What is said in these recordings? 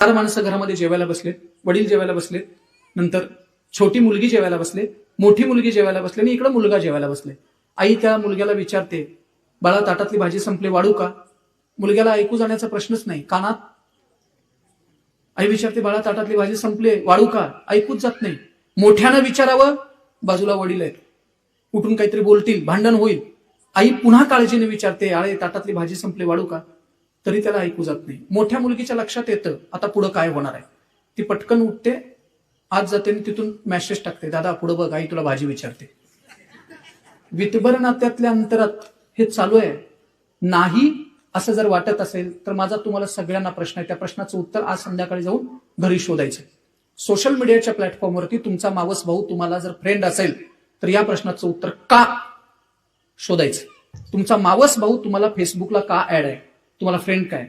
4 माणसं घरामध्ये जेवायला बसलेत, वडील जेवायला बसलेत, नंतर छोटी मुलगी जेवायला बसले, मोठी मुलगी जेवायला बसले आणि इकडे मुलगा जेवायला बसले. आई त्या मुलग्याला विचारते, बाळा ताटातली भाजी संपली, वाढू का? मुलग्याला ऐकू जाण्याचा प्रश्नच नाही, कानात. आई विचारते, बाळा ताटातली भाजी संपली, वाढू का? ऐकूच जात नाही. मोठ्यानं विचारावं, बाजूला वडील आहेत, उठून काहीतरी बोलतील, भांडण होईल. आई पुन्हा काळजीने विचारते, अरे ताटातली भाजी संपली, वाढू का? तरी त्याला ऐकू जात नाही. मोठ्या मुलगीच्या लक्षात येतं आता पुढं काय होणार आहे. ती पटकन उठते, आज जाते आणि तिथून मेसेज टाकते, दादा पुढं बघ, आई तुला भाजी विचारते. वितभर नात्यातल्या अंतरात हे चालू आहे. नाही असं जर वाटत असेल तर माझा तुम्हाला सगळ्यांना प्रश्न आहे. त्या प्रश्नाचं उत्तर आज संध्याकाळी जाऊन घरी शोधायचं. सोशल मीडियाच्या प्लॅटफॉर्मवरती तुमचा मावस भाऊ तुम्हाला जर फ्रेंड असेल तर या प्रश्नाचं उत्तर का शोधायचं. तुमचा मावस भाऊ तुम्हाला फेसबुकला का ऍड आहे, तुम्हाला फ्रेंड काय,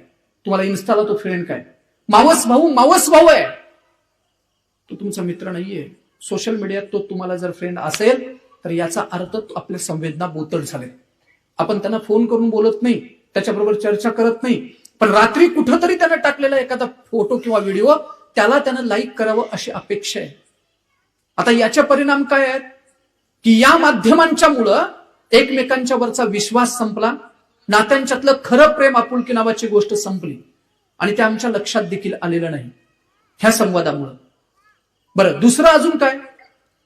तुम्हाला इन्स्टाला तो फ्रेंड काय. मावस भाऊ आहे, तो तुमचा मित्र नाहीये. सोशल मीडियात तो तुम्हाला जर फ्रेंड असेल तर याचा अर्थ आपल्या संवेदना बोतड झाले. आपण त्यांना फोन करून बोलत नाही, त्याच्याबरोबर चर्चा करत नाही, पण रात्री कुठंतरी त्यानं टाकलेला एखादा फोटो किंवा व्हिडिओ त्याला त्यानं लाईक करावं अशी अपेक्षा आहे. आता याचे परिणाम काय आहेत की या माध्यमांच्या मुळे एकमेकांच्या वरचा विश्वास संपला, नात्यांच्यातलं खरं प्रेम आपुलकी नावाची गोष्ट संपली आणि ते आमच्या लक्षात देखील आलेलं नाही ह्या संवादामुळं. बरं, दुसरं अजून काय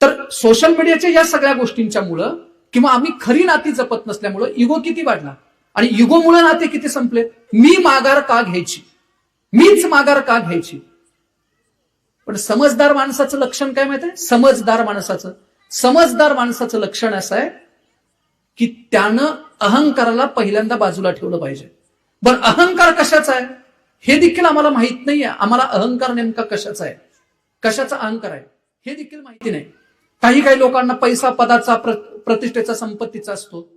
तर सोशल मीडियाच्या या सगळ्या गोष्टींच्या मुळे किंवा आम्ही खरी नाती जपत नसल्यामुळं इगो किती वाढला आणि इगोमुळे नाते किती संपले. मी माघार का घ्यायची, मीच माघार का घ्यायची. पण समजदार माणसाचं लक्षण काय माहिती आहे? समजदार माणसाचं लक्षण असं आहे की त्यानं अहंकाराला पहिल्यांदा बाजूला ठेवलं पाहिजे. बरं, अहंकार कशाचा आहे हे देखील आम्हाला माहित नाहीये. आम्हाला अहंकार नेमका कशाचा आहे, कशाचा अहंकार आहे हे देखील माहिती नाही. काही लोकांना पैसा, पदाचा, प्रतिष्ठेचा, संपत्तीचा असतो.